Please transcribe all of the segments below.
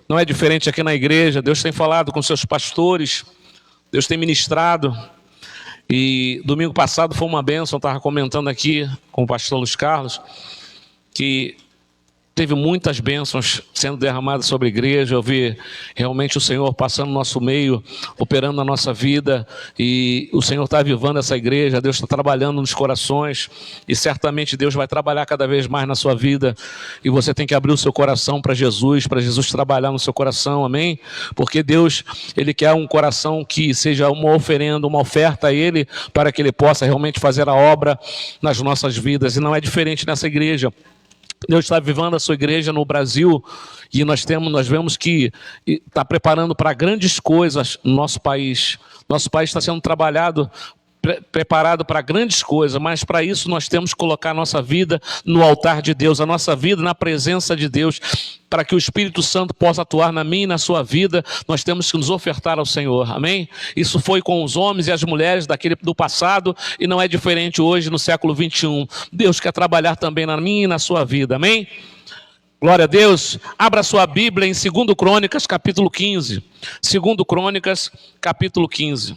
Não é diferente aqui na igreja. Deus tem falado com seus pastores, Deus tem ministrado. E domingo passado foi uma bênção, eu estava comentando aqui com o pastor Luiz Carlos, que teve muitas bênçãos sendo derramadas sobre a igreja. Eu vi realmente o Senhor passando no nosso meio, operando na nossa vida, e o Senhor está avivando essa igreja. Deus está trabalhando nos corações, e certamente Deus vai trabalhar cada vez mais na sua vida, e você tem que abrir o seu coração para Jesus trabalhar no seu coração, amém? Porque Deus, Ele quer um coração que seja uma oferenda, uma oferta a Ele, para que Ele possa realmente fazer a obra nas nossas vidas, e não é diferente nessa igreja. Deus está avivando a sua igreja no Brasil, e nós vemos que está preparando para grandes coisas no nosso país. Nosso país está sendo preparado para grandes coisas, mas para isso nós temos que colocar a nossa vida no altar de Deus, a nossa vida na presença de Deus, para que o Espírito Santo possa atuar na minha e na sua vida. Nós temos que nos ofertar ao Senhor, amém? Isso foi com os homens e as mulheres do passado, e não é diferente hoje no século 21. Deus quer trabalhar também na minha e na sua vida, amém? Glória a Deus. Abra sua Bíblia em 2 Crônicas, capítulo 15. 2 Crônicas, capítulo 15.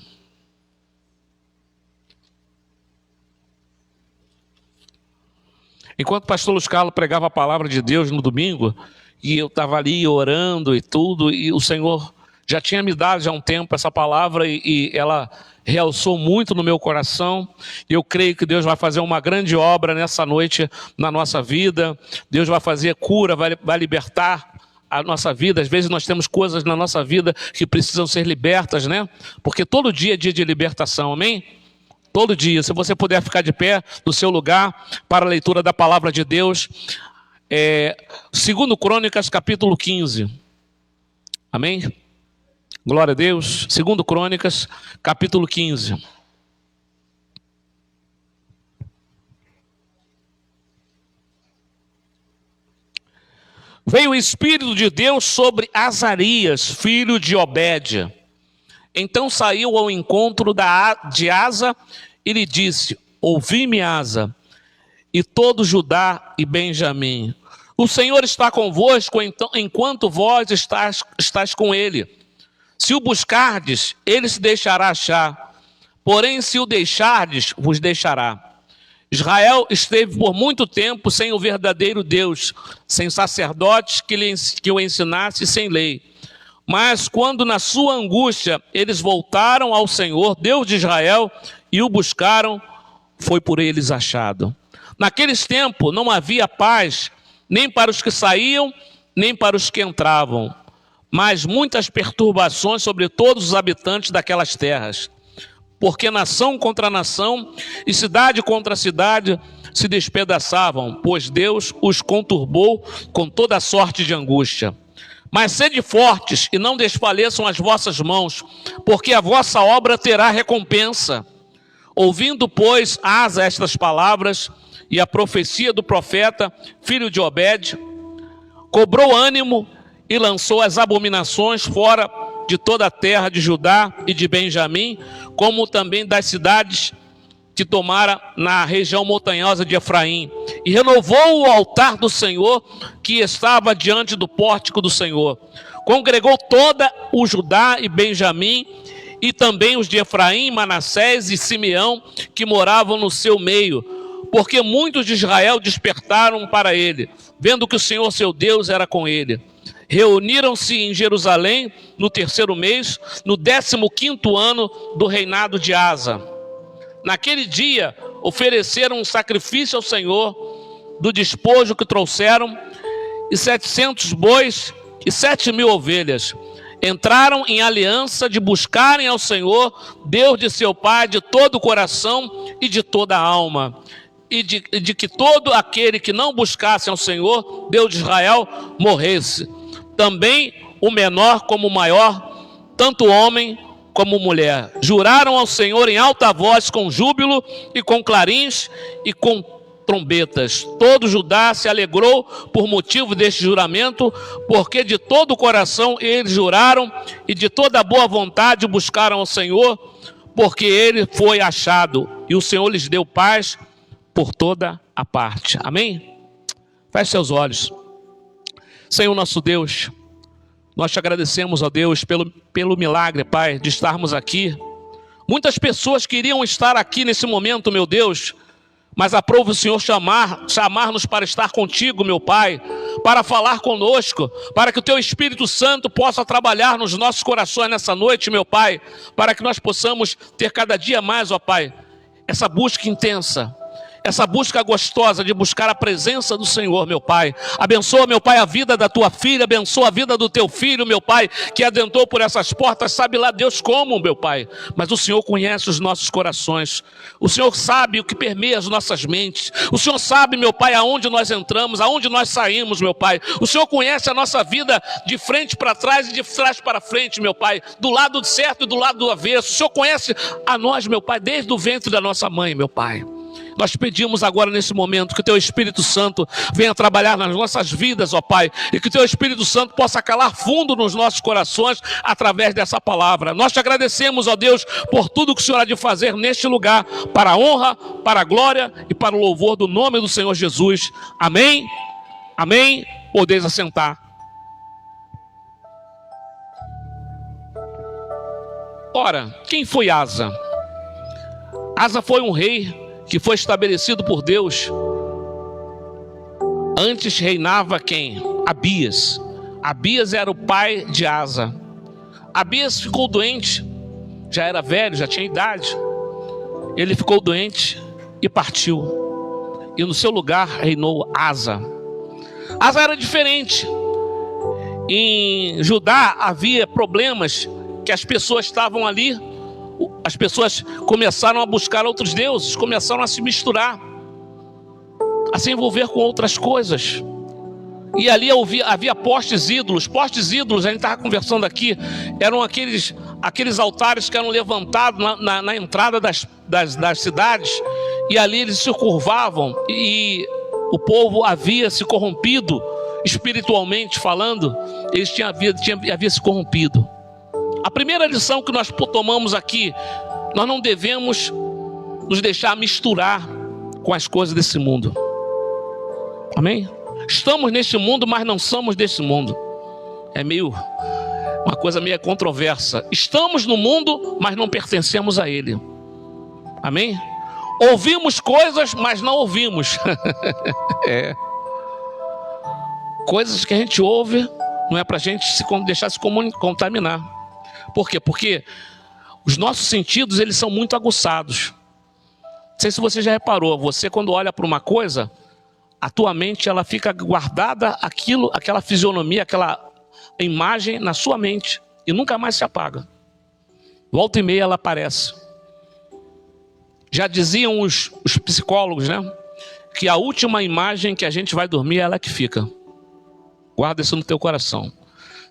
Enquanto o pastor Luiz Carlos pregava a palavra de Deus no domingo, e eu estava ali orando e tudo, e o Senhor já tinha me dado já um tempo essa palavra, e ela realçou muito no meu coração. E eu creio que Deus vai fazer uma grande obra nessa noite na nossa vida. Deus vai fazer cura, vai libertar a nossa vida. Às vezes nós temos coisas na nossa vida que precisam ser libertas, né? Porque todo dia é dia de libertação, amém? Todo dia. Se você puder ficar de pé no seu lugar para a leitura da palavra de Deus. 2 Crônicas, capítulo 15. Amém? Glória a Deus. 2 Crônicas, capítulo 15. Veio o Espírito de Deus sobre Azarias, filho de Obed. Então saiu ao encontro de Asa e lhe disse: ouvi-me, Asa, e todo Judá e Benjamim. O Senhor está convosco enquanto vós estáis com ele. Se o buscardes, ele se deixará achar. Porém, se o deixardes, vos deixará. Israel esteve por muito tempo sem o verdadeiro Deus, sem sacerdotes que o ensinasse, sem lei. Mas quando na sua angústia eles voltaram ao Senhor, Deus de Israel, e o buscaram, foi por eles achado. Naqueles tempos não havia paz, nem para os que saíam, nem para os que entravam, mas muitas perturbações sobre todos os habitantes daquelas terras. Porque nação contra nação e cidade contra cidade se despedaçavam, pois Deus os conturbou com toda sorte de angústia. Mas sede fortes e não desfaleçam as vossas mãos, porque a vossa obra terá recompensa. Ouvindo, pois, Asa estas palavras e a profecia do profeta, filho de Obed, cobrou ânimo e lançou as abominações fora de toda a terra de Judá e de Benjamim, como também das cidades que tomara na região montanhosa de Efraim, e renovou o altar do Senhor que estava diante do pórtico do Senhor. Congregou toda o Judá e Benjamim, e também os de Efraim, Manassés e Simeão, que moravam no seu meio, porque muitos de Israel despertaram para ele, vendo que o Senhor seu Deus era com ele. Reuniram-se em Jerusalém no 3º mês, no 15º ano do reinado de Asa. Naquele dia ofereceram um sacrifício ao Senhor do despojo que trouxeram, e 700 bois e 7.000 ovelhas. Entraram em aliança de buscarem ao Senhor, Deus de seu pai, de todo o coração e de toda a alma, e de que todo aquele que não buscasse ao Senhor, Deus de Israel, morresse. Também o menor como o maior, tanto homem como mulher. Juraram ao Senhor em alta voz, com júbilo e com clarins e com trombetas. Todo Judá se alegrou por motivo deste juramento, porque de todo o coração eles juraram e de toda boa vontade buscaram ao Senhor, porque ele foi achado e o Senhor lhes deu paz por toda a parte. Amém? Feche seus olhos. Senhor nosso Deus, Nós te agradecemos, ó Deus, pelo milagre, Pai, de estarmos aqui. Muitas pessoas queriam estar aqui nesse momento, meu Deus, mas aprove o Senhor chamar-nos para estar contigo, meu Pai, para falar conosco, para que o Teu Espírito Santo possa trabalhar nos nossos corações nessa noite, meu Pai, para que nós possamos ter cada dia mais, ó Pai, essa busca intensa, essa busca gostosa de buscar a presença do Senhor, meu Pai. Abençoa, meu Pai, a vida da tua filha, abençoa a vida do teu filho, meu Pai, que adentrou por essas portas, sabe lá Deus como, meu Pai. Mas o Senhor conhece os nossos corações, o Senhor sabe o que permeia as nossas mentes, o Senhor sabe, meu Pai, aonde nós entramos, aonde nós saímos, meu Pai. O Senhor conhece a nossa vida de frente para trás e de trás para frente, meu Pai, do lado certo e do lado do avesso. O Senhor conhece a nós, meu Pai, desde o ventre da nossa mãe, meu Pai. Nós pedimos agora nesse momento que o Teu Espírito Santo venha trabalhar nas nossas vidas, ó Pai, e que o Teu Espírito Santo possa calar fundo nos nossos corações através dessa palavra. Nós te agradecemos, ó Deus, por tudo que o Senhor há de fazer neste lugar, para a honra, para a glória e para o louvor do nome do Senhor Jesus. Amém? Amém? Podeis assentar. Ora, quem foi Asa? Asa foi um rei que foi estabelecido por Deus. Antes reinava quem? Abias. Abias era o pai de Asa. Abias ficou doente, já era velho, já tinha idade. Ele ficou doente e partiu. E no seu lugar reinou Asa. Asa era diferente. Em Judá havia problemas que as pessoas estavam ali. As pessoas começaram a buscar outros deuses, começaram a se misturar, a se envolver com outras coisas. E ali havia postes ídolos. Postes ídolos, a gente estava conversando aqui, eram aqueles altares que eram levantados na entrada das cidades, e ali eles se curvavam, e o povo havia se corrompido, espiritualmente falando, havia se corrompido. A primeira lição que nós tomamos aqui, nós não devemos nos deixar misturar com as coisas desse mundo. Amém? Estamos neste mundo, mas não somos desse mundo. É uma coisa meio controversa. Estamos no mundo, mas não pertencemos a ele. Amém? Ouvimos coisas, mas não ouvimos. Coisas que a gente ouve, não é para a gente deixar se contaminar. Por quê? Porque os nossos sentidos, eles são muito aguçados. Não sei se você já reparou, você quando olha para uma coisa, a tua mente ela fica guardada aquela fisionomia, aquela imagem na sua mente e nunca mais se apaga. Volta e meia ela aparece. Já diziam os psicólogos, né? Que a última imagem que a gente vai dormir é ela que fica. Guarda isso no teu coração.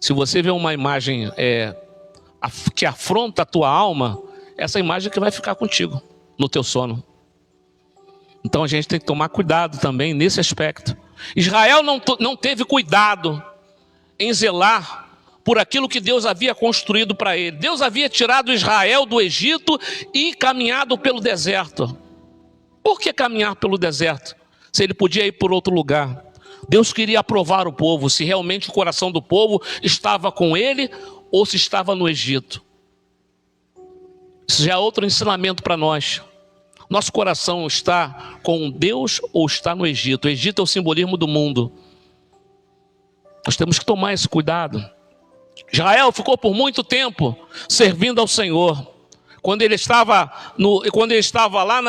Se você vê uma imagem que afronta a tua alma, essa imagem que vai ficar contigo no teu sono. Então a gente tem que tomar cuidado também nesse aspecto. Israel não teve cuidado em zelar por aquilo que Deus havia construído para ele. Deus havia tirado Israel do Egito e caminhado pelo deserto. Por que caminhar pelo deserto, se ele podia ir por outro lugar? Deus queria aprovar o povo, se realmente o coração do povo estava com ele ou se estava no Egito. Isso já é outro ensinamento para nós. Nosso coração está com Deus ou está no Egito? O Egito é o simbolismo do mundo. Nós temos que tomar esse cuidado. Israel ficou por muito tempo servindo ao Senhor. Quando ele estava lá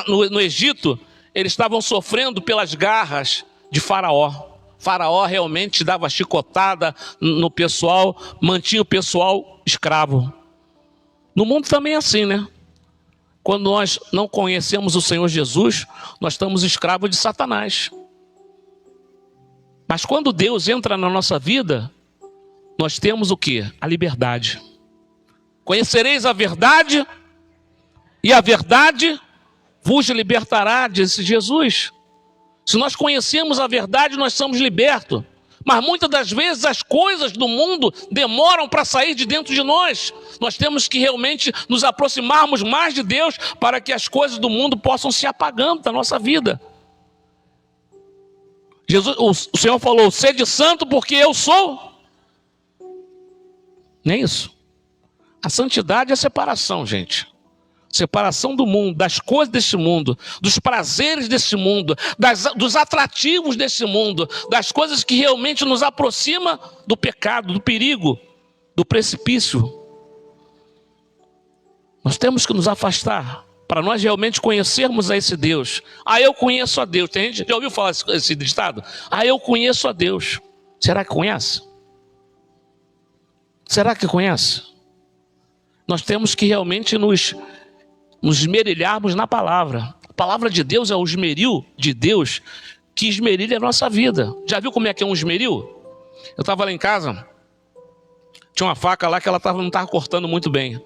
no Egito, eles estavam sofrendo pelas garras de Faraó. Faraó realmente dava chicotada no pessoal, mantinha o pessoal escravo. No mundo também é assim, né? Quando nós não conhecemos o Senhor Jesus, nós estamos escravos de Satanás. Mas quando Deus entra na nossa vida, nós temos o quê? A liberdade. Conhecereis a verdade, e a verdade vos libertará, disse Jesus. Se nós conhecemos a verdade, nós somos libertos. Mas muitas das vezes as coisas do mundo demoram para sair de dentro de nós. Nós temos que realmente nos aproximarmos mais de Deus para que as coisas do mundo possam se apagando da nossa vida. O Senhor falou, sede santo porque eu sou. Não é isso? A santidade é a separação, gente. Separação do mundo, das coisas desse mundo, dos prazeres desse mundo, dos atrativos desse mundo, das coisas que realmente nos aproximam do pecado, do perigo, do precipício. Nós temos que nos afastar para nós realmente conhecermos a esse Deus. Ah, eu conheço a Deus. Tem gente que já ouviu falar esse ditado? Ah, eu conheço a Deus. Será que conhece? Será que conhece? Nós temos que realmente nos esmerilharmos na palavra. A palavra de Deus é o esmeril de Deus que esmerilha a nossa vida. Já viu como é que é um esmeril? Eu estava lá em casa, tinha uma faca lá que ela não estava cortando muito bem.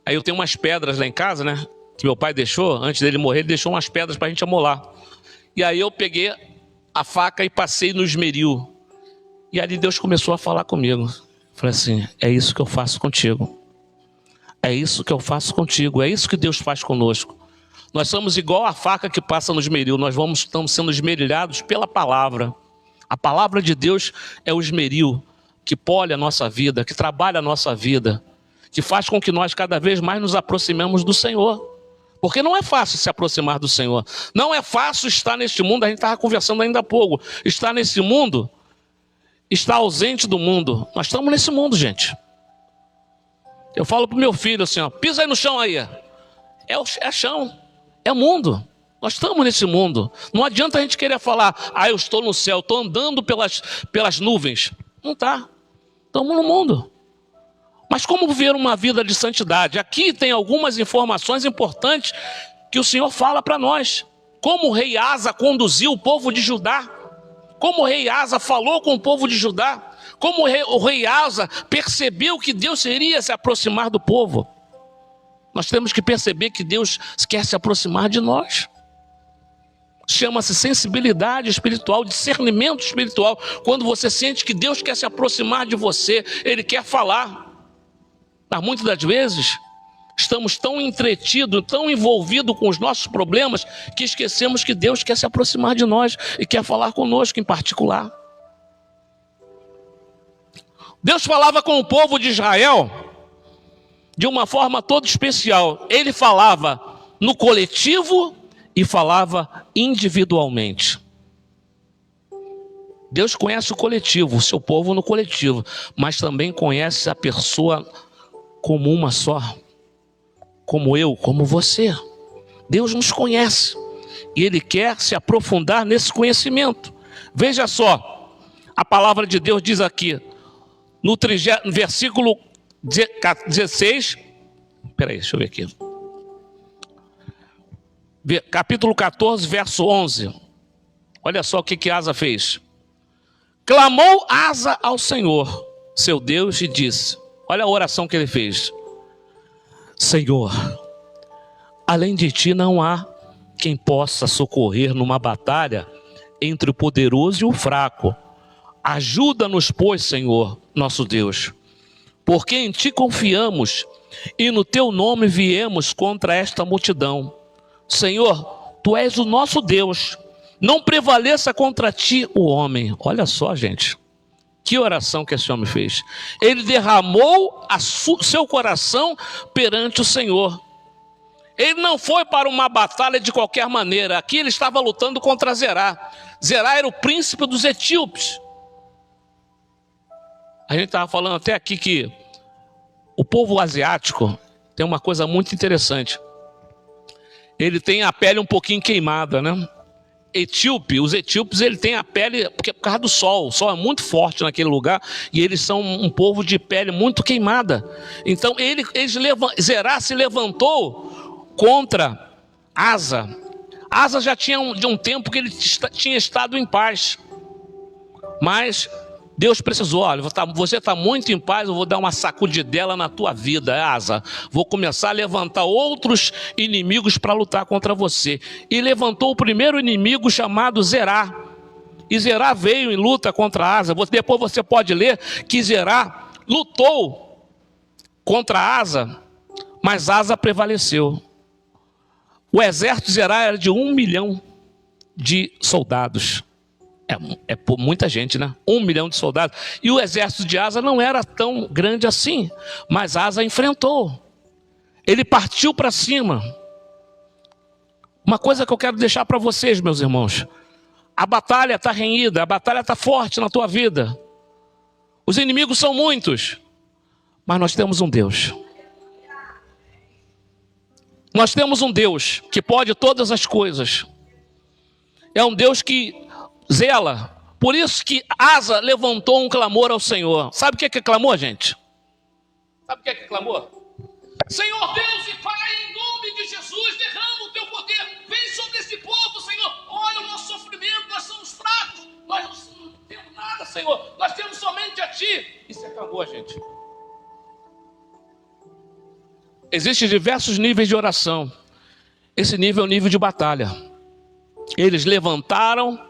Aí eu tenho umas pedras lá em casa, né? Que meu pai deixou, antes dele morrer, ele deixou umas pedras para a gente amolar. E aí eu peguei a faca e passei no esmeril. E ali Deus começou a falar comigo. Falei assim, é isso que eu faço contigo. É isso que eu faço contigo. É isso que Deus faz conosco. Nós somos igual a faca que passa no esmeril. Nós estamos sendo esmerilhados pela palavra. A palavra de Deus é o esmeril que polhe a nossa vida, que trabalha a nossa vida, que faz com que nós cada vez mais nos aproximemos do Senhor. Porque não é fácil se aproximar do Senhor. Não é fácil estar neste mundo. A gente estava conversando ainda há pouco. Estar nesse mundo, estar ausente do mundo. Nós estamos nesse mundo, gente. Eu falo para o meu filho assim, ó, pisa aí no chão aí. É chão, é mundo. Nós estamos nesse mundo. Não adianta a gente querer falar, ah, eu estou no céu, estou andando pelas nuvens. Não está. Estamos no mundo. Mas como viver uma vida de santidade? Aqui tem algumas informações importantes que o Senhor fala para nós. Como o rei Asa conduziu o povo de Judá. Como o rei Asa falou com o povo de Judá. Como o rei Asa percebeu que Deus iria se aproximar do povo. Nós temos que perceber que Deus quer se aproximar de nós. Chama-se sensibilidade espiritual, discernimento espiritual. Quando você sente que Deus quer se aproximar de você, Ele quer falar. Mas muitas das vezes, estamos tão entretidos, tão envolvidos com os nossos problemas, que esquecemos que Deus quer se aproximar de nós e quer falar conosco em particular. Deus falava com o povo de Israel de uma forma toda especial. Ele falava no coletivo e falava individualmente. Deus conhece o coletivo, o seu povo no coletivo, mas também conhece a pessoa como uma só, como eu, como você. Deus nos conhece e Ele quer se aprofundar nesse conhecimento. Veja só, a palavra de Deus diz aqui, no versículo 16, peraí, deixa eu ver aqui. Capítulo 14, verso 11. Olha só o que Asa fez. Clamou Asa ao Senhor, seu Deus, e disse, olha a oração que ele fez. Senhor, além de ti não há quem possa socorrer numa batalha entre o poderoso e o fraco. Ajuda-nos, pois, Senhor, nosso Deus, porque em ti confiamos e no teu nome viemos contra esta multidão. Senhor, tu és o nosso Deus, não prevaleça contra ti o homem. Olha só, gente, que oração que esse homem fez. Ele derramou seu coração perante o Senhor. Ele não foi para uma batalha de qualquer maneira. Aqui ele estava lutando contra Zerá. Zerá era o príncipe dos etíopes. A gente estava falando até aqui que o povo asiático tem uma coisa muito interessante. Ele tem a pele um pouquinho queimada, né? Os etíopes, ele tem a pele, porque por causa do sol. O sol é muito forte naquele lugar e eles são um povo de pele muito queimada. Então Zerá se levantou contra Asa. Asa já tinha de um tempo que ele tinha estado em paz. Mas Deus precisou, olha, você está muito em paz, eu vou dar uma sacudidela na tua vida, Asa. Vou começar a levantar outros inimigos para lutar contra você. E levantou o primeiro inimigo chamado Zerá. E Zerá veio em luta contra Asa. Depois você pode ler que Zerá lutou contra Asa, mas Asa prevaleceu. O exército de Zerá era de 1 milhão de soldados. Muita gente, né? 1 milhão de soldados. E o exército de Asa não era tão grande assim, mas Asa enfrentou. Ele partiu para cima. Uma coisa que eu quero deixar para vocês, meus irmãos: a batalha está renhida, a batalha está forte na tua vida. Os inimigos são muitos, mas nós temos um Deus. Nós temos um Deus que pode todas as coisas. É um Deus que zela. Por isso que Asa levantou um clamor ao Senhor. Sabe o que é clamor, gente? Sabe o que é clamor? Senhor Deus e Pai, em nome de Jesus, derrama o teu poder. Vem sobre esse povo, Senhor. Olha o nosso sofrimento, nós somos fracos. Nós não temos nada, Senhor. Nós temos somente a Ti. Isso é clamor, gente. Existem diversos níveis de oração. Esse nível é o nível de batalha. Eles levantaram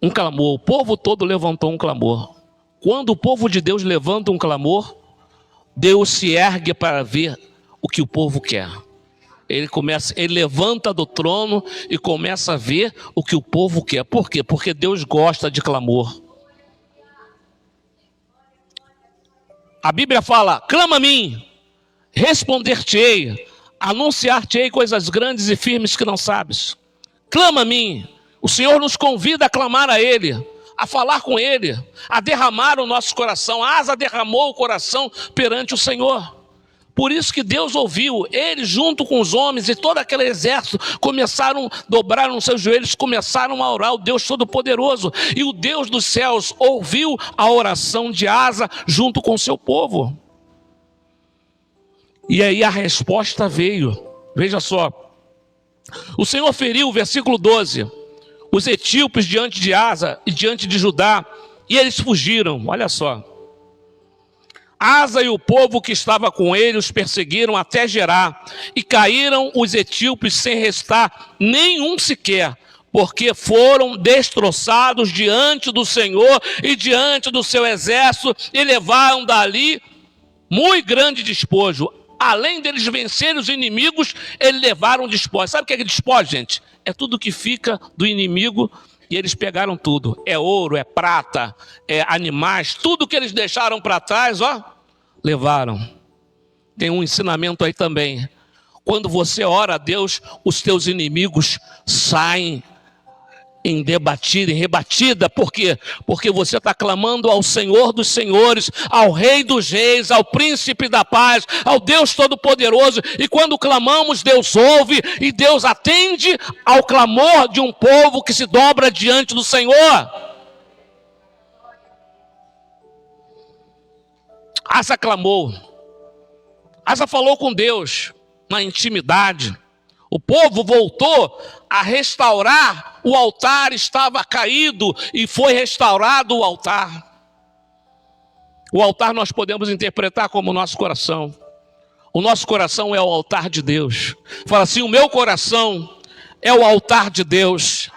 um clamor. O povo todo levantou um clamor. Quando o povo de Deus levanta um clamor, Deus se ergue para ver o que o povo quer. Ele levanta do trono e começa a ver o que o povo quer. Por quê? Porque Deus gosta de clamor. A Bíblia fala: clama a mim, responder-te-ei, anunciar-te-ei coisas grandes e firmes que não sabes. Clama a mim. O Senhor nos convida a clamar a Ele, a falar com Ele, a derramar o nosso coração. A Asa derramou o coração perante o Senhor. Por isso que Deus ouviu. Ele, junto com os homens e todo aquele exército, dobraram os seus joelhos, começaram a orar o Deus Todo-Poderoso. E o Deus dos céus ouviu a oração de Asa junto com o seu povo. E aí a resposta veio. Veja só. O Senhor feriu, versículo 12, os etíopes diante de Asa e diante de Judá, e eles fugiram. Olha só. Asa e o povo que estava com ele os perseguiram até Gerá, e caíram os etíopes sem restar nenhum sequer, porque foram destroçados diante do Senhor e diante do seu exército, e levaram dali muito grande despojo. Além deles vencerem os inimigos, eles levaram despojo. Sabe o que é despojo, gente? É tudo que fica do inimigo, e eles pegaram tudo. É ouro, é prata, é animais, tudo que eles deixaram para trás, ó, levaram. Tem um ensinamento aí também. Quando você ora a Deus, os teus inimigos saem em debatida, em rebatida. Por quê? Porque você está clamando ao Senhor dos senhores, ao Rei dos reis, ao Príncipe da paz, ao Deus Todo-Poderoso. E quando clamamos, Deus ouve e Deus atende ao clamor de um povo que se dobra diante do Senhor. Asa clamou. Asa falou com Deus na intimidade. O povo voltou a restaurar, o altar estava caído e foi restaurado o altar. O altar nós podemos interpretar como o nosso coração. O nosso coração é o altar de Deus. Fala assim: o meu coração é o altar de Deus.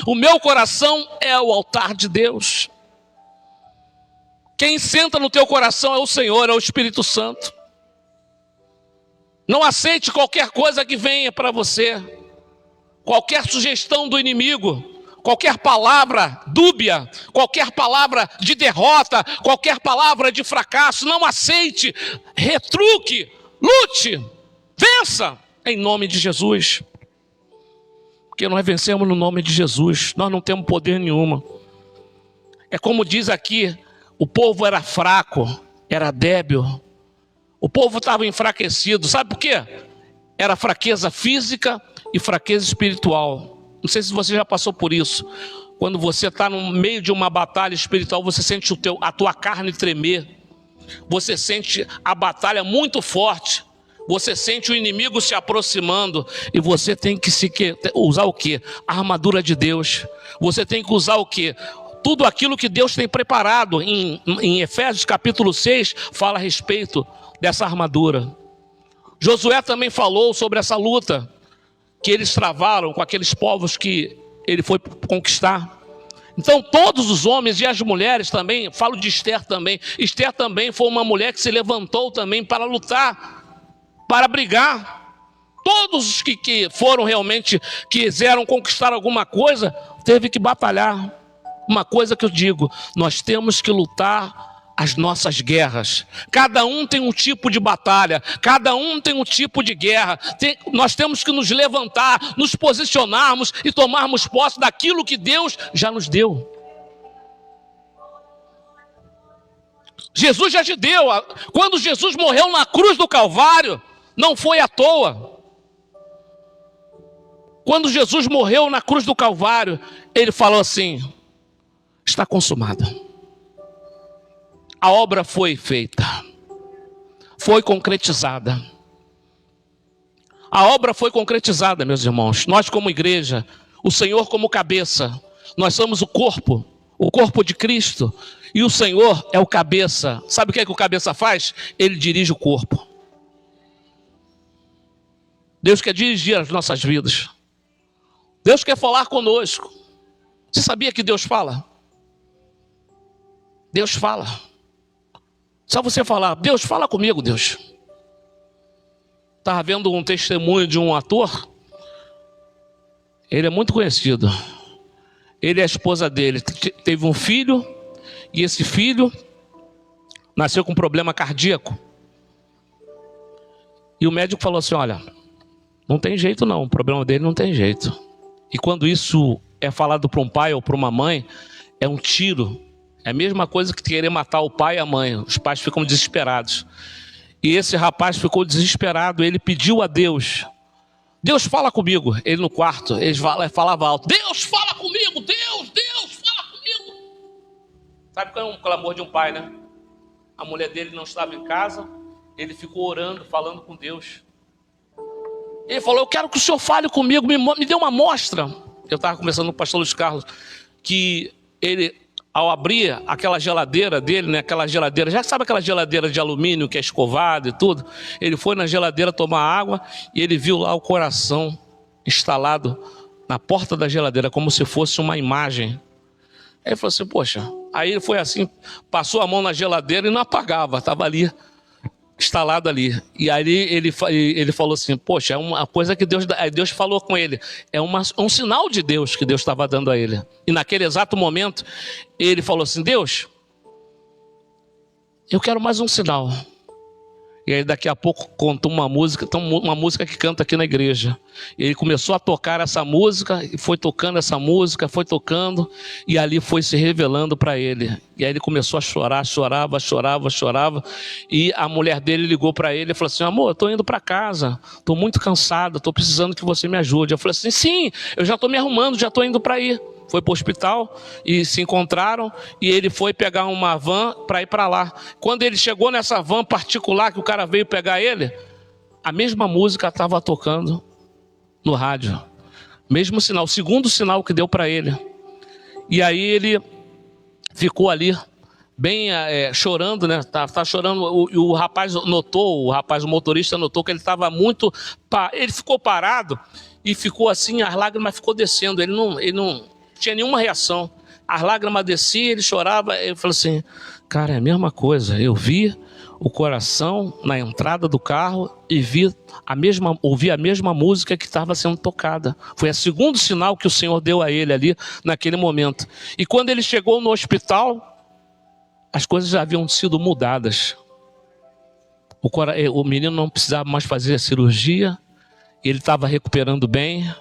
O meu coração é o altar de Deus. Quem senta no teu coração é o Senhor, é o Espírito Santo. Não aceite qualquer coisa que venha para você, qualquer sugestão do inimigo, qualquer palavra dúbia, qualquer palavra de derrota, qualquer palavra de fracasso. Não aceite, retruque, lute, vença em nome de Jesus. Porque nós vencemos no nome de Jesus, nós não temos poder nenhum. É como diz aqui, o povo era fraco, era débil. O povo estava enfraquecido, sabe por quê? Era fraqueza física e fraqueza espiritual. Não sei se você já passou por isso. Quando você está no meio de uma batalha espiritual, você sente a tua carne tremer. Você sente a batalha muito forte. Você sente o inimigo se aproximando. E você tem que usar o quê? A armadura de Deus. Você tem que usar o quê? Tudo aquilo que Deus tem preparado. Em Efésios capítulo 6, fala a respeito dessa armadura. Josué também falou sobre essa luta que eles travaram com aqueles povos que ele foi conquistar. Então todos os homens e as mulheres também, falo de Esther também. Esther também foi uma mulher que se levantou também para lutar, para brigar. Todos os que foram realmente, quiseram conquistar alguma coisa, teve que batalhar. Uma coisa que eu digo, nós temos que lutar as nossas guerras. Cada um tem um tipo de batalha, cada um tem um tipo de guerra. Nós temos que nos levantar, nos posicionarmos e tomarmos posse daquilo que Deus já nos deu. Jesus já te deu. Quando Jesus morreu na cruz do Calvário, não foi à toa. Quando Jesus morreu na cruz do Calvário, ele falou assim: está consumado. A obra foi feita, foi concretizada. A obra foi concretizada, meus irmãos. Nós como igreja, o Senhor como cabeça, nós somos o corpo de Cristo. E o Senhor é o cabeça. Sabe o que é que o cabeça faz? Ele dirige o corpo. Deus quer dirigir as nossas vidas. Deus quer falar conosco. Você sabia que Deus fala? Deus fala. Só você falar: Deus, fala comigo, Deus. Estava vendo um testemunho de um ator. Ele é muito conhecido. Ele e a esposa dele teve um filho, e esse filho nasceu com um problema cardíaco. E o médico falou assim: olha, não tem jeito não, o problema dele não tem jeito. E quando isso é falado para um pai ou para uma mãe, é um tiro. É a mesma coisa que querer matar o pai e a mãe. Os pais ficam desesperados. E esse rapaz ficou desesperado. Ele pediu a Deus: Deus, fala comigo. Ele no quarto, ele falava alto: Deus, fala comigo. Deus, fala comigo. Sabe qual é um clamor de um pai, né? A mulher dele não estava em casa. Ele ficou orando, falando com Deus. Ele falou: eu quero que o senhor fale comigo. Me dê uma amostra. Eu estava conversando com o pastor Luiz Carlos, que ele, ao abrir aquela geladeira dele, né, aquela geladeira, já sabe aquela geladeira de alumínio que é escovada e tudo? Ele foi na geladeira tomar água e ele viu lá o coração instalado na porta da geladeira, como se fosse uma imagem. Aí ele falou assim: poxa. Aí ele foi assim, passou a mão na geladeira e não apagava, estava ali, instalado ali. E aí ele falou assim: poxa, é uma coisa que Deus falou com ele. É um sinal de Deus que Deus estava dando a ele. E naquele exato momento, ele falou assim: Deus, eu quero mais um sinal. E aí daqui a pouco contou uma música que canta aqui na igreja. E ele começou a tocar essa música, e foi tocando essa música, foi tocando, e ali foi se revelando para ele. E aí ele começou a chorar, chorava. E a mulher dele ligou para ele e falou assim: amor, eu estou indo para casa, estou muito cansado, estou precisando que você me ajude. Eu falei assim: sim, eu já estou me arrumando, já estou indo para ir. Foi para o hospital e se encontraram, e ele foi pegar uma van para ir para lá. Quando ele chegou nessa van particular que o cara veio pegar ele, a mesma música estava tocando no rádio. Mesmo sinal, o segundo sinal que deu para ele. E aí ele ficou ali, bem chorando, né? Tá chorando. O rapaz notou, o motorista notou que ele estava muito... Ele ficou parado e ficou assim, as lágrimas ficou descendo. Ele não tinha nenhuma reação. As lágrimas desciam, ele chorava. Ele falou assim: cara, é a mesma coisa. Eu vi o coração na entrada do carro e ouvi a mesma música que estava sendo tocada. Foi o segundo sinal que o Senhor deu a ele ali naquele momento. E quando ele chegou no hospital, as coisas já haviam sido mudadas. O menino não precisava mais fazer a cirurgia, ele estava recuperando bem.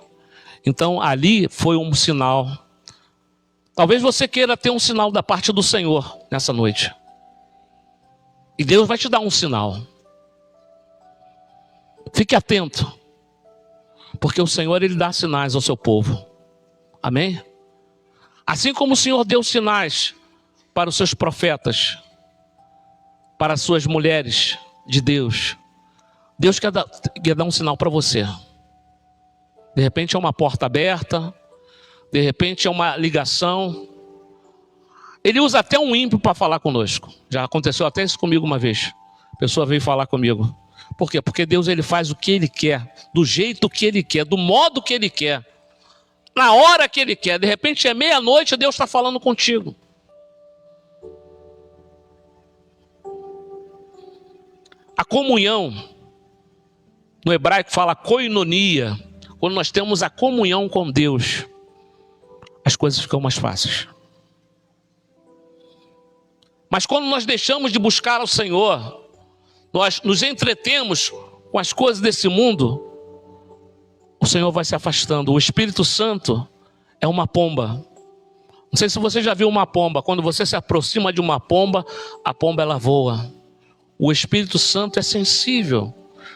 Então ali foi um sinal. Talvez você queira ter um sinal da parte do Senhor nessa noite. E Deus vai te dar um sinal. Fique atento, porque o Senhor, Ele dá sinais ao seu povo. Amém? Assim como o Senhor deu sinais para os seus profetas, para as suas mulheres de Deus, Deus quer dar um sinal para você. De repente é uma porta aberta, de repente é uma ligação. Ele usa até um ímpio para falar conosco. Já aconteceu até isso comigo uma vez. A pessoa veio falar comigo. Por quê? Porque Deus, Ele faz o que Ele quer, do jeito que Ele quer, do modo que Ele quer, na hora que Ele quer. De repente é meia-noite e Deus está falando contigo. A comunhão No hebraico fala koinonia. Quando nós temos a comunhão com Deus, as coisas ficam mais fáceis. Mas quando nós deixamos de buscar ao Senhor, nós nos entretemos com as coisas desse mundo, o Senhor vai se afastando. O Espírito Santo é uma pomba. Não sei se você já viu uma pomba. Quando você se aproxima de uma pomba, a pomba ela voa. O Espírito Santo é sensível.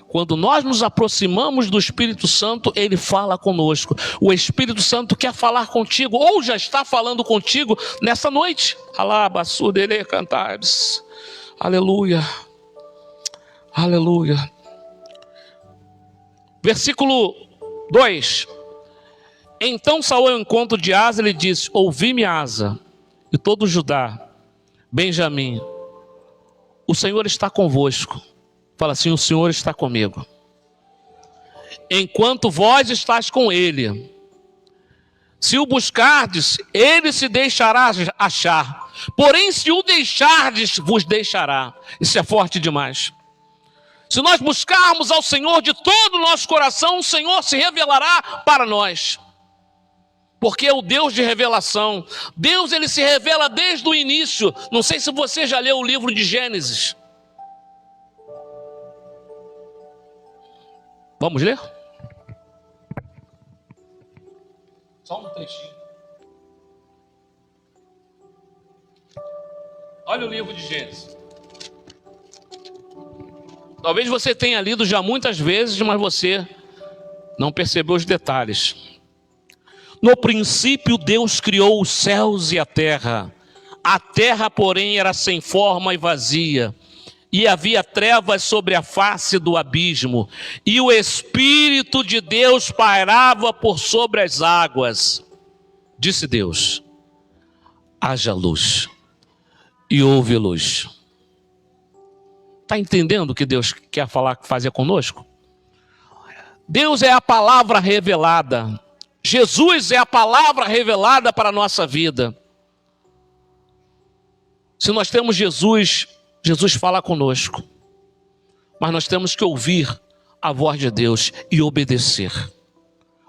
Quando nós nos aproximamos do Espírito Santo, ele fala conosco. O Espírito Santo quer falar contigo, ou já está falando contigo nessa noite. Alabassudere cantares. Aleluia. Aleluia. Versículo 2. Então Saul ao encontro de Asa, ele disse: ouvi-me, Asa, e todo Judá, Benjamim, o Senhor está convosco. Fala assim: o Senhor está comigo. Enquanto vós estáis com ele, se o buscardes, ele se deixará achar. Porém, se o deixardes, vos deixará. Isso é forte demais. Se nós buscarmos ao Senhor de todo o nosso coração, o Senhor se revelará para nós. Porque é o Deus de revelação. Deus, ele se revela desde o início. Não sei se você já leu o livro de Gênesis. Vamos ler? Só um trechinho. Olha o livro de Gênesis. Talvez você tenha lido já muitas vezes, mas você não percebeu os detalhes. No princípio, Deus criou os céus e a terra. A terra, porém, era sem forma e vazia. E havia trevas sobre a face do abismo. E o Espírito de Deus pairava por sobre as águas. Disse Deus: haja luz. E houve luz. Está entendendo o que Deus quer fazer conosco? Deus é a palavra revelada. Jesus é a palavra revelada para a nossa vida. Se nós temos Jesus, Jesus fala conosco. Mas nós temos que ouvir a voz de Deus e obedecer.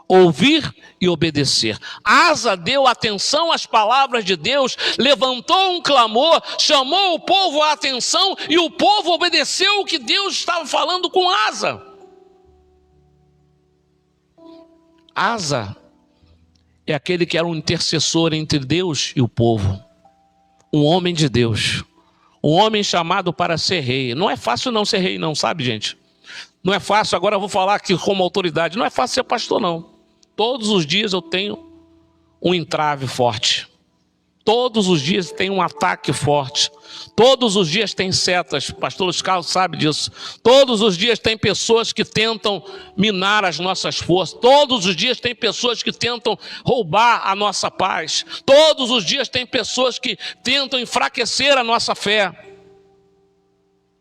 Ouvir e obedecer. Asa deu atenção às palavras de Deus, levantou um clamor, chamou o povo à atenção e o povo obedeceu o que Deus estava falando com Asa. Asa é aquele que era um intercessor entre Deus e o povo. Um homem de Deus. Um homem chamado para ser rei. Não é fácil não ser rei não, sabe, gente? Não é fácil, agora eu vou falar aqui como autoridade. Não é fácil ser pastor não. Todos os dias eu tenho um entrave forte. Todos os dias tem um ataque forte. Todos os dias tem setas. Pastor Luiz Carlos sabe disso. Todos os dias tem pessoas que tentam minar as nossas forças. Todos os dias tem pessoas que tentam roubar a nossa paz. Todos os dias tem pessoas que tentam enfraquecer a nossa fé.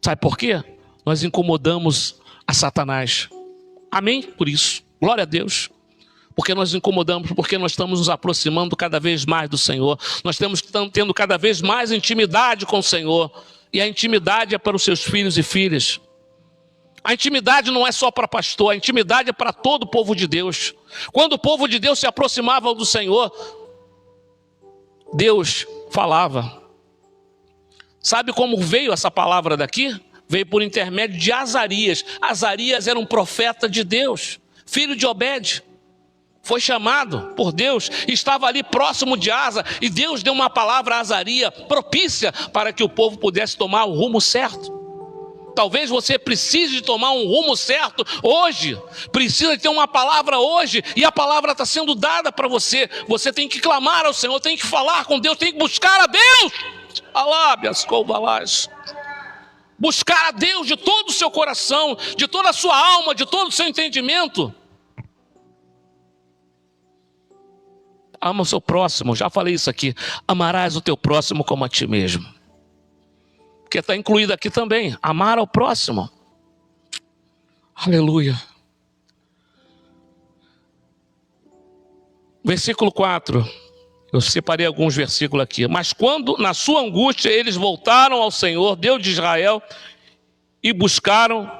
Sabe por quê? Nós incomodamos a Satanás. Amém? Por isso. Glória a Deus. Porque nós incomodamos, porque nós estamos nos aproximando cada vez mais do Senhor. Nós estamos tendo cada vez mais intimidade com o Senhor. E a intimidade é para os seus filhos e filhas. A intimidade não é só para pastor, a intimidade é para todo o povo de Deus. Quando o povo de Deus se aproximava do Senhor, Deus falava. Sabe como veio essa palavra daqui? Veio por intermédio de Azarias. Azarias era um profeta de Deus, filho de Obed. Foi chamado por Deus, estava ali próximo de Asa, e Deus deu uma palavra a Azarias propícia para que o povo pudesse tomar o rumo certo. Talvez você precise de tomar um rumo certo hoje, precisa de ter uma palavra hoje, e a palavra está sendo dada para você. Você tem que clamar ao Senhor, tem que falar com Deus, tem que buscar a Deus. Alábias, coubalás. Buscar a Deus de todo o seu coração, de toda a sua alma, de todo o seu entendimento. Ama o seu próximo, já falei isso aqui. Amarás o teu próximo como a ti mesmo. Porque está incluído aqui também, amar ao próximo. Aleluia. Versículo 4. Eu separei alguns versículos aqui. Mas quando na sua angústia eles voltaram ao Senhor, Deus de Israel, e buscaram,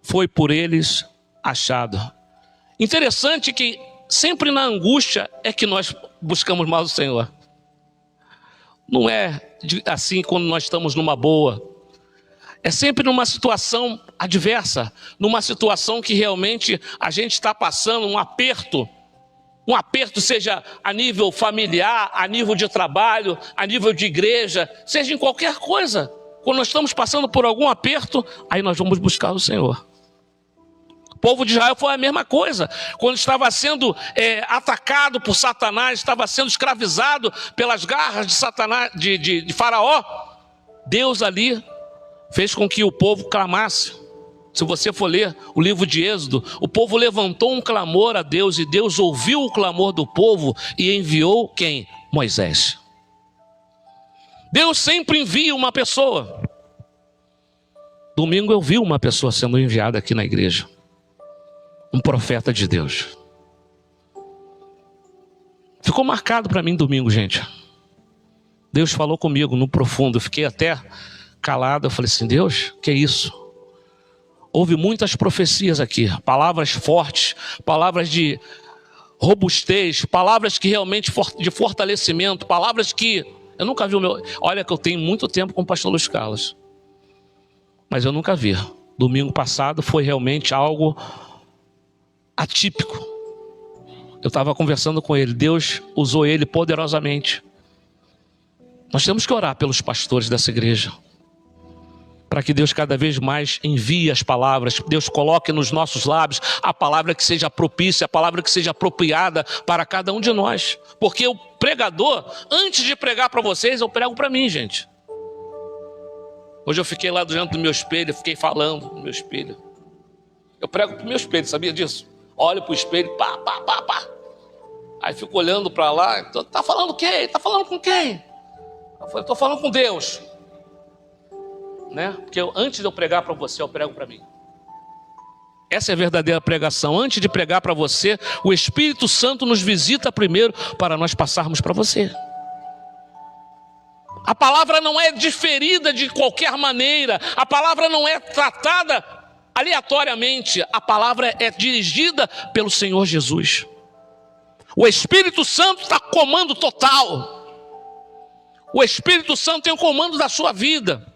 foi por eles achado. Interessante que sempre na angústia é que nós buscamos mais o Senhor. Não é assim quando nós estamos numa boa. É sempre numa situação adversa, numa situação que realmente a gente está passando um aperto seja a nível familiar, a nível de trabalho, a nível de igreja, seja em qualquer coisa. Quando nós estamos passando por algum aperto, aí nós vamos buscar o Senhor. O povo de Israel foi a mesma coisa. Quando estava sendo atacado por Satanás, estava sendo escravizado pelas garras de Satanás, de Faraó, Deus ali fez com que o povo clamasse. Se você for ler o livro de Êxodo, o povo levantou um clamor a Deus e Deus ouviu o clamor do povo e enviou quem? Moisés. Deus sempre envia uma pessoa. Domingo eu vi uma pessoa sendo enviada aqui na igreja. Um profeta de Deus. Ficou marcado para mim domingo, gente. Deus falou comigo no profundo. Eu fiquei até calado. Eu falei assim, Deus, que é isso? Houve muitas profecias aqui. Palavras fortes, palavras de robustez, palavras que realmente de fortalecimento, palavras que... Eu nunca vi o meu... Olha que eu tenho muito tempo com o pastor Luiz Carlos. Mas eu nunca vi. Domingo passado foi realmente algo atípico. Eu estava conversando com ele. Deus usou ele poderosamente. Nós temos que orar pelos pastores dessa igreja. Para que Deus cada vez mais envie as palavras. Deus coloque nos nossos lábios a palavra que seja propícia, a palavra que seja apropriada para cada um de nós. Porque o pregador, antes de pregar para vocês, eu prego para mim, gente. Hoje eu fiquei lá diante do meu espelho, fiquei falando no meu espelho. Eu prego para o meu espelho, sabia disso? Olho para o espelho, pá. Aí fico olhando para lá, tá falando quem? Tá falando com quem? Eu falei, estou falando com Deus. Né? Porque antes de eu pregar para você, eu prego para mim. Essa é a verdadeira pregação. Antes de pregar para você, o Espírito Santo nos visita primeiro para nós passarmos para você. A palavra não é diferida de qualquer maneira. A palavra não é tratada aleatoriamente. A palavra é dirigida pelo Senhor Jesus. O Espírito Santo está com comando total. O Espírito Santo tem o comando da sua vida.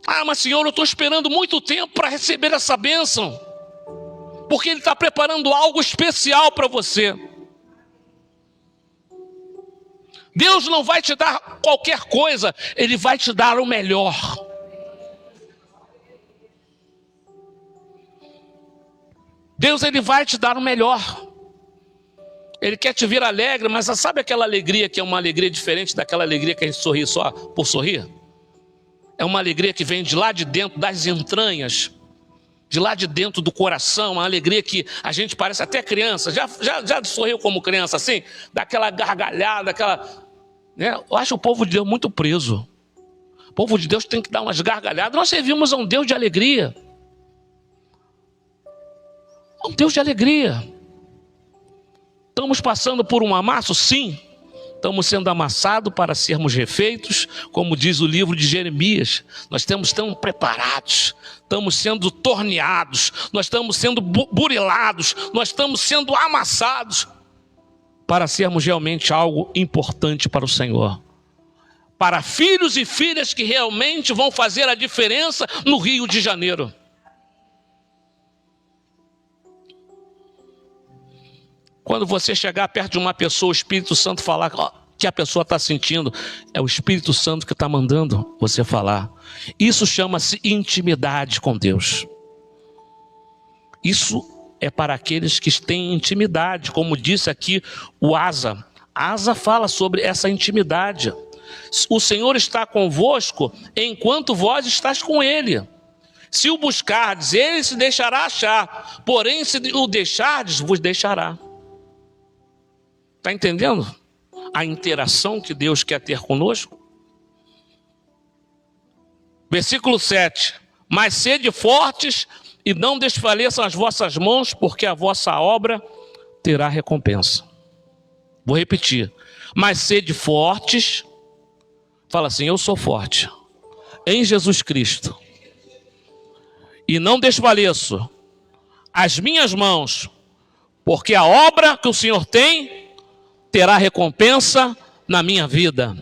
Ah, mas Senhor, eu estou esperando muito tempo para receber essa bênção. Porque Ele está preparando algo especial para você. Deus não vai te dar qualquer coisa, Ele vai te dar o melhor. Deus, Ele vai te dar o melhor. Ele quer te ver alegre, mas sabe aquela alegria que é uma alegria diferente daquela alegria que a gente sorri só por sorrir? É uma alegria que vem de lá de dentro das entranhas, de lá de dentro do coração, uma alegria que a gente parece até criança. Já sorriu como criança assim? Daquela gargalhada, aquela... Né? Eu acho o povo de Deus muito preso. O povo de Deus tem que dar umas gargalhadas. Nós servimos a um Deus de alegria. Um Deus de alegria. Estamos passando por um amasso? Sim. Estamos sendo amassados para sermos refeitos, como diz o livro de Jeremias. Nós estamos tão preparados, estamos sendo torneados, nós estamos sendo burilados, nós estamos sendo amassados para sermos realmente algo importante para o Senhor. Para filhos e filhas que realmente vão fazer a diferença no Rio de Janeiro. Quando você chegar perto de uma pessoa, o Espírito Santo falar que a pessoa está sentindo, é o Espírito Santo que está mandando você falar. Isso chama-se intimidade com Deus. Isso é para aqueles que têm intimidade, como disse aqui o Asa. Asa fala sobre essa intimidade. O Senhor está convosco enquanto vós estáis com Ele. Se o buscardes, Ele se deixará achar. Porém, se o deixardes, vos deixará. Está entendendo a interação que Deus quer ter conosco? Versículo 7. Mas sede fortes e não desfaleçam as vossas mãos, porque a vossa obra terá recompensa. Vou repetir. Mas sede fortes. Fala assim, eu sou forte em Jesus Cristo. e não desfaleço as minhas mãos, porque a obra que o Senhor tem terá recompensa na minha vida.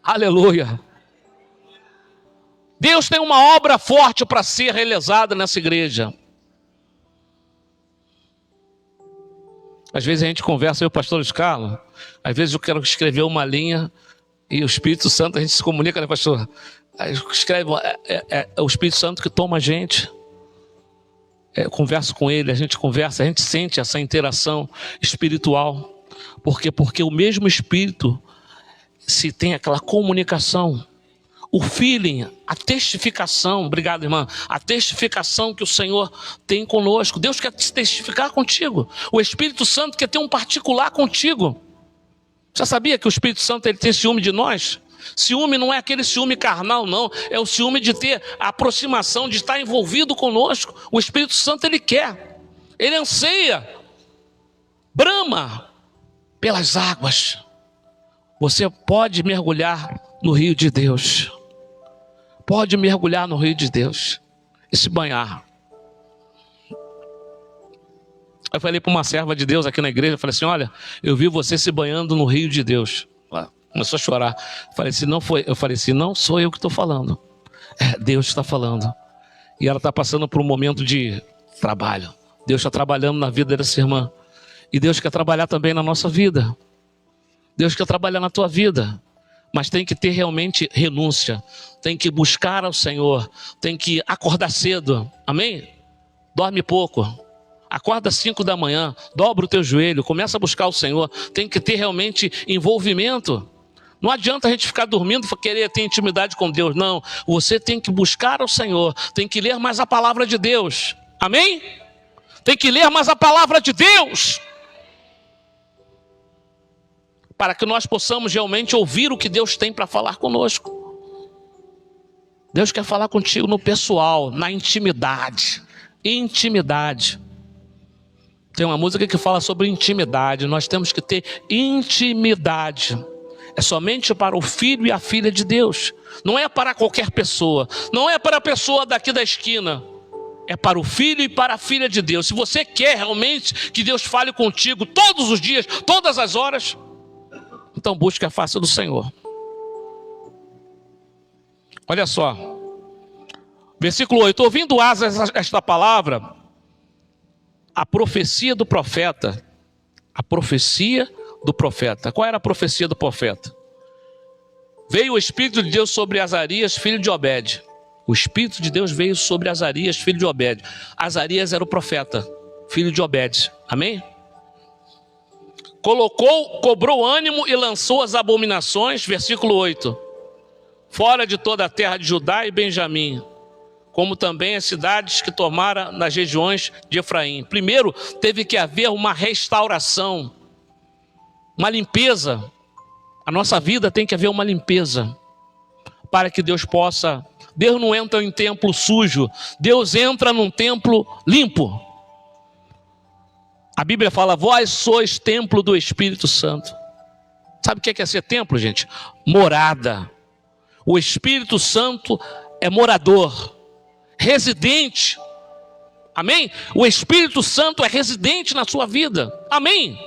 Aleluia. Deus tem uma obra forte para ser realizada nessa igreja. Às vezes a gente conversa, eu e o pastor Luiz Carlos, às vezes eu quero escrever uma linha e o Espírito Santo, a gente se comunica, né, pastor? Aí escreve, é o Espírito Santo que toma a gente. Eu converso com ele, a gente conversa, a gente sente essa interação espiritual. Por quê? Porque o mesmo Espírito, se tem aquela comunicação, o feeling, a testificação, obrigado irmã, a testificação que o Senhor tem conosco. Deus quer testificar contigo. O Espírito Santo quer ter um particular contigo. Já sabia que o Espírito Santo ele tem ciúme de nós? Ciúme não é aquele ciúme carnal, não. É o ciúme de ter a aproximação, de estar envolvido conosco. O Espírito Santo ele quer, ele anseia, brama pelas águas. Você pode mergulhar no rio de Deus. Pode mergulhar no rio de Deus e se banhar. Eu falei para uma serva de Deus aqui na igreja, eu falei assim, olha, eu vi você se banhando no rio de Deus. Ela começou a chorar. Eu falei assim, não sou eu que estou falando. É Deus que está falando. E ela está passando por um momento de trabalho. Deus está trabalhando na vida dessa irmã. E Deus quer trabalhar também na nossa vida. Deus quer trabalhar na tua vida. Mas tem que ter realmente renúncia. Tem que buscar ao Senhor. Tem que acordar cedo. Amém? Dorme pouco. Acorda às 5 da manhã. Dobra o teu joelho. Começa a buscar o Senhor. Tem que ter realmente envolvimento. Não adianta a gente ficar dormindo e querer ter intimidade com Deus. Não. Você tem que buscar ao Senhor. Tem que ler mais a palavra de Deus. Amém? Tem que ler mais a palavra de Deus. Para que nós possamos realmente ouvir o que Deus tem para falar conosco. Deus quer falar contigo no pessoal, na intimidade. Intimidade. Tem uma música que fala sobre intimidade. Nós temos que ter intimidade. É somente para o filho e a filha de Deus. Não é para qualquer pessoa. Não é para a pessoa daqui da esquina. É para o filho e para a filha de Deus. Se você quer realmente que Deus fale contigo todos os dias, todas as horas, então busque a face do Senhor. Olha só. Versículo 8. Ouvindo Asa esta palavra, a profecia do profeta. A profecia do profeta. Qual era a profecia do profeta? Veio o Espírito de Deus sobre Azarias, filho de Obed. O Espírito de Deus veio sobre Azarias, filho de Obed. Azarias era o profeta, filho de Obed. Amém? Cobrou ânimo e lançou as abominações, versículo 8. Fora de toda a terra de Judá e Benjamim, como também as cidades que tomaram nas regiões de Efraim. Primeiro, teve que haver uma restauração, uma limpeza. A nossa vida tem que haver uma limpeza, para que Deus possa... Deus não entra em templo sujo, Deus entra num templo limpo. A Bíblia fala, vós sois templo do Espírito Santo. Sabe o que é ser templo, gente? Morada. O Espírito Santo é morador, residente. Amém? O Espírito Santo é residente na sua vida. Amém?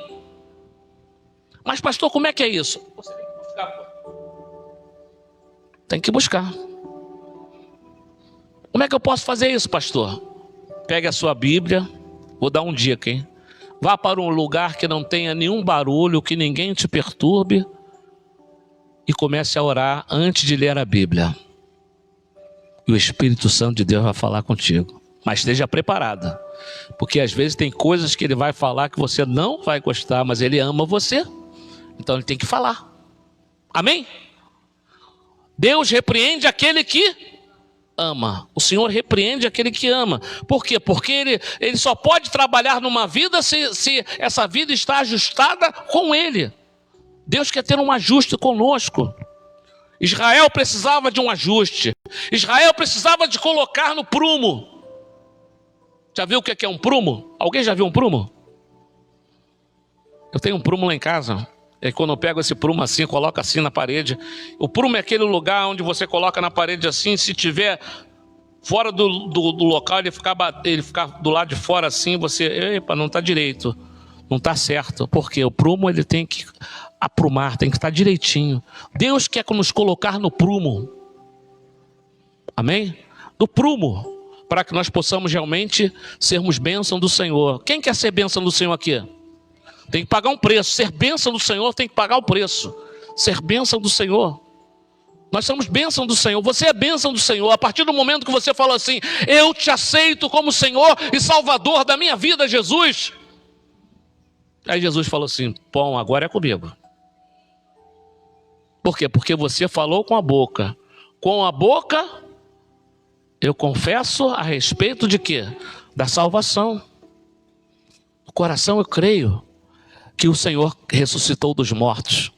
Mas pastor, como é que é isso? Você tem que buscar. Tem que buscar. Como é que eu posso fazer isso, pastor? Pegue a sua Bíblia. Vou dar um dia aqui, hein? Vá para um lugar que não tenha nenhum barulho, que ninguém te perturbe, e comece a orar antes de ler a Bíblia. E o Espírito Santo de Deus vai falar contigo. Mas esteja preparada, porque às vezes tem coisas que ele vai falar que você não vai gostar, mas ele ama você, então ele tem que falar. Amém? Deus repreende aquele que ama. O Senhor repreende aquele que ama. Por quê? Porque ele só pode trabalhar numa vida se essa vida está ajustada com ele. Deus quer ter um ajuste conosco. Israel precisava de um ajuste. Israel precisava de colocar no prumo. Já viu o que é um prumo? Alguém já viu um prumo? Eu tenho um prumo lá em casa. E quando eu pego esse prumo assim, coloco assim na parede. O prumo é aquele lugar onde você coloca na parede assim, se tiver fora do local, ele ficar do lado de fora assim, você, epa, não está direito, não está certo. Porque o prumo ele tem que aprumar, tem que estar direitinho. Deus quer nos colocar no prumo. Amém? No prumo, para que nós possamos realmente sermos bênção do Senhor. Quem quer ser bênção do Senhor aqui? Tem que pagar um preço. Ser bênção do Senhor tem que pagar o preço. Ser bênção do Senhor. Nós somos bênção do Senhor. Você é bênção do Senhor. A partir do momento que você fala assim: eu te aceito como Senhor e Salvador da minha vida, Jesus. Aí Jesus falou assim: bom, agora é comigo. Por quê? Porque você falou com a boca. Com a boca, eu confesso a respeito de quê? Da salvação. No coração eu creio que o Senhor ressuscitou dos mortos.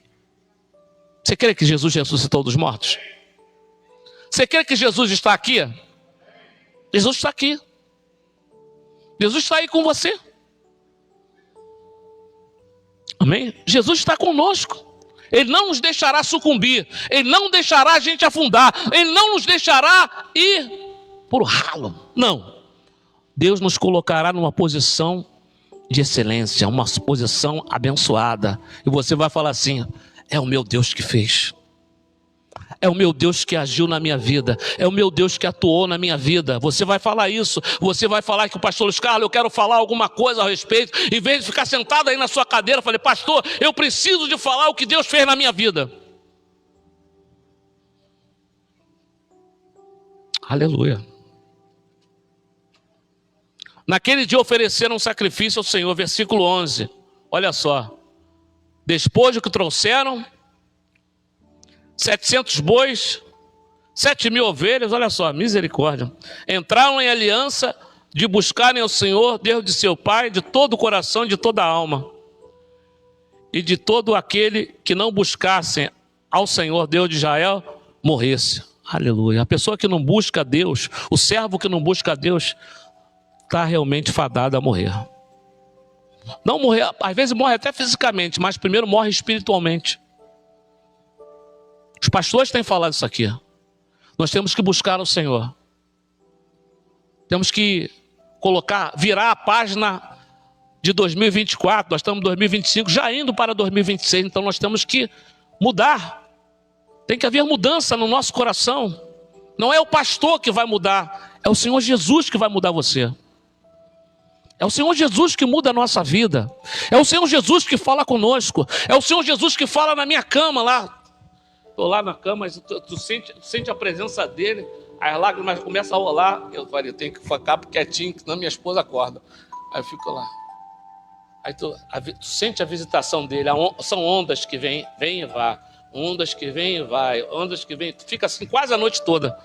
Você crê que Jesus ressuscitou dos mortos? Você crê que Jesus está aqui? Jesus está aqui. Jesus está aí com você. Amém? Jesus está conosco. Ele não nos deixará sucumbir. Ele não deixará a gente afundar. Ele não nos deixará ir por ralo. Não. Deus nos colocará numa posição de excelência, uma posição abençoada. E você vai falar assim: é o meu Deus que fez. É o meu Deus que agiu na minha vida. É o meu Deus que atuou na minha vida. Você vai falar isso. Você vai falar que o pastor Luiz Carlos, eu quero falar alguma coisa a respeito. Em vez de ficar sentado aí na sua cadeira, eu falei: pastor, eu preciso de falar o que Deus fez na minha vida. Aleluia. Naquele dia ofereceram um sacrifício ao Senhor. Versículo 11. Olha só. Despojo que trouxeram 700 bois, 7.000 ovelhas, olha só, misericórdia. Entraram em aliança de buscarem ao Senhor, Deus de seu Pai, de todo o coração, de toda a alma. E de todo aquele que não buscassem ao Senhor, Deus de Israel, morresse. Aleluia. A pessoa que não busca a Deus, o servo que não busca a Deus, está realmente fadado a morrer. Não morrer, às vezes morre até fisicamente, mas primeiro morre espiritualmente. Os pastores têm falado isso aqui. Nós temos que buscar o Senhor. Temos que virar a página de 2024. Nós estamos em 2025, já indo para 2026. Então nós temos que mudar. Tem que haver mudança no nosso coração. Não é o pastor que vai mudar, é o Senhor Jesus que vai mudar você. É o Senhor Jesus que muda a nossa vida. É o Senhor Jesus que fala conosco. É o Senhor Jesus que fala na minha cama lá. Estou lá na cama, tu sente a presença dele, as lágrimas começam a rolar. Eu falei: eu tenho que ficar quietinho, senão minha esposa acorda. Aí eu fico lá. Aí tu sente a visitação dele. São ondas que vêm e vai. Ondas que vêm e vai. Ondas que vêm. Tu fica assim quase a noite toda.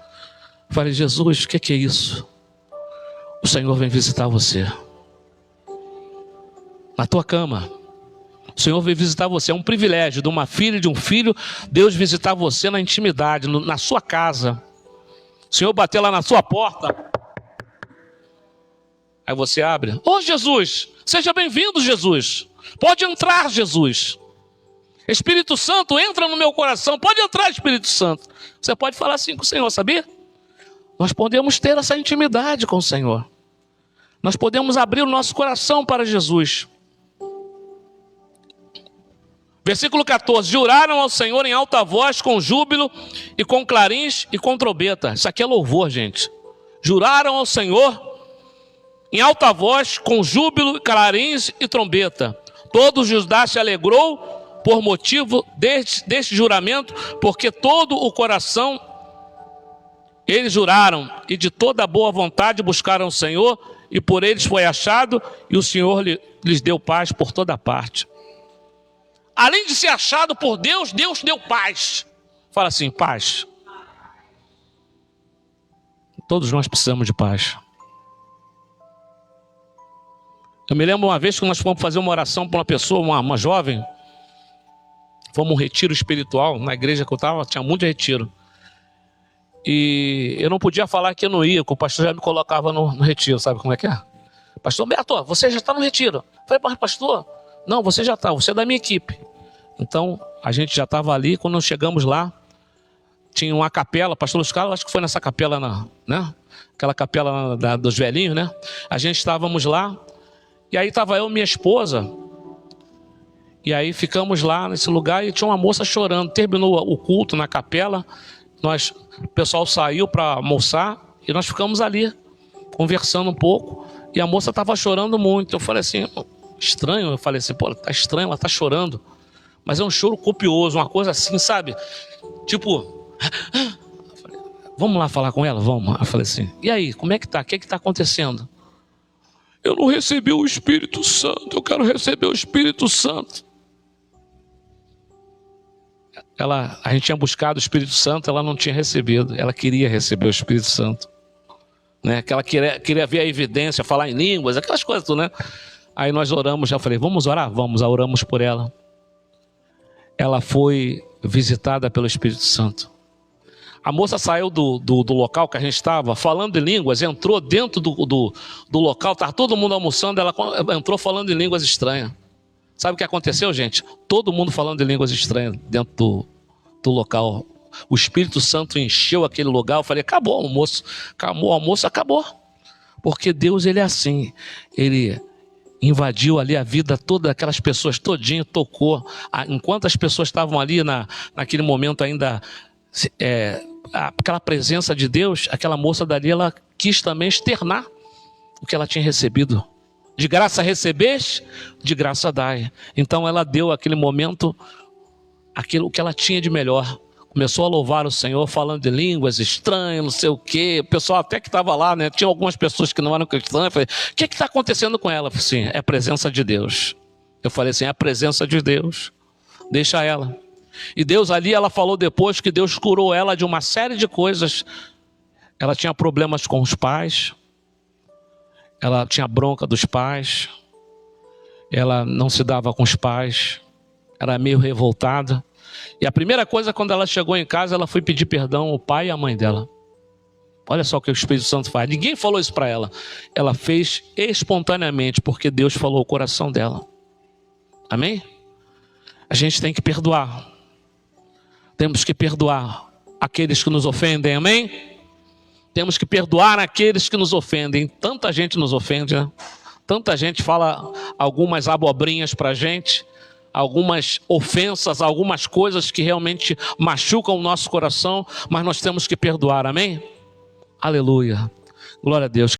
Eu falei: Jesus, o que é isso? O Senhor vem visitar você. Na tua cama. O Senhor veio visitar você. É um privilégio de uma filha e de um filho, Deus visitar você na intimidade, na sua casa. O Senhor bater lá na sua porta. Aí você abre. Ô Jesus, seja bem-vindo, Jesus. Pode entrar, Jesus. Espírito Santo, entra no meu coração. Pode entrar, Espírito Santo. Você pode falar assim com o Senhor, sabia? Nós podemos ter essa intimidade com o Senhor. Nós podemos abrir o nosso coração para Jesus. Versículo 14, juraram ao Senhor em alta voz, com júbilo e com clarins e com trombeta. Isso aqui é louvor, gente. Juraram ao Senhor em alta voz, com júbilo, clarins e trombeta. Todo Judá se alegrou por motivo deste juramento, porque todo o coração eles juraram e de toda boa vontade buscaram o Senhor, e por eles foi achado, e o Senhor lhes deu paz por toda parte. Além de ser achado por Deus, Deus deu paz. Fala assim: paz. Todos nós precisamos de paz. Eu me lembro uma vez que nós fomos fazer uma oração para uma pessoa, uma jovem. Fomos um retiro espiritual. Na igreja que eu estava, tinha muito retiro. E eu não podia falar que eu não ia, porque o pastor já me colocava no retiro. Sabe como é que é? Pastor Beto, você já está no retiro. Eu falei: pastor, não, você já está, você é da minha equipe. Então, a gente já estava ali. Quando nós chegamos lá, tinha uma capela, pastor Luiz Carlos, acho que foi nessa capela, né? Aquela capela dos velhinhos, né? A gente estávamos lá, e aí estava eu e minha esposa, e aí ficamos lá nesse lugar e tinha uma moça chorando. Terminou o culto na capela, o pessoal saiu para almoçar e nós ficamos ali, conversando um pouco, e a moça estava chorando muito. Eu falei assim, estranho, eu falei assim, pô, tá estranho, ela tá chorando, mas é um choro copioso, uma coisa assim, sabe? Tipo, vamos lá falar com ela? Vamos. Eu falei assim, e aí, como é que tá? O que é que tá acontecendo? Eu não recebi o Espírito Santo, eu quero receber o Espírito Santo. A gente tinha buscado o Espírito Santo, ela não tinha recebido, ela queria receber o Espírito Santo, né? Que ela queria ver a evidência, falar em línguas, aquelas coisas tudo, né? Aí nós oramos, já falei, vamos orar? Vamos, oramos por ela. Ela foi visitada pelo Espírito Santo. A moça saiu do local que a gente estava, falando em línguas, entrou dentro do local, estava todo mundo almoçando, ela entrou falando em línguas estranhas. Sabe o que aconteceu, gente? Todo mundo falando em línguas estranhas dentro do local. O Espírito Santo encheu aquele lugar. Eu falei, acabou o almoço. Acabou o almoço, acabou. Porque Deus, ele é assim. Ele invadiu ali a vida toda daquelas pessoas, todinho, tocou. Enquanto as pessoas estavam ali naquele momento ainda, aquela presença de Deus, aquela moça dali, ela quis também externar o que ela tinha recebido. De graça recebeste, de graça dai. Então ela deu aquele momento, aquilo que ela tinha de melhor. Começou a louvar o Senhor, falando de línguas estranhas, não sei o quê. O pessoal até que estava lá, né? Tinha algumas pessoas que não eram cristãs. Eu falei, o que está acontecendo com ela? Eu falei assim, é a presença de Deus. Eu falei assim, é a presença de Deus. Deixa ela. E Deus ali, ela falou depois que Deus curou ela de uma série de coisas. Ela tinha problemas com os pais. Ela tinha bronca dos pais. Ela não se dava com os pais. Era meio revoltada. E a primeira coisa, quando ela chegou em casa, ela foi pedir perdão ao pai e à mãe dela. Olha só o que o Espírito Santo faz. Ninguém falou isso para ela. Ela fez espontaneamente, porque Deus falou o coração dela. Amém? A gente tem que perdoar. Temos que perdoar aqueles que nos ofendem. Amém? Temos que perdoar aqueles que nos ofendem. Tanta gente nos ofende, né? Tanta gente fala algumas abobrinhas para a gente, algumas ofensas, algumas coisas que realmente machucam o nosso coração, mas nós temos que perdoar, amém? Aleluia, glória a Deus.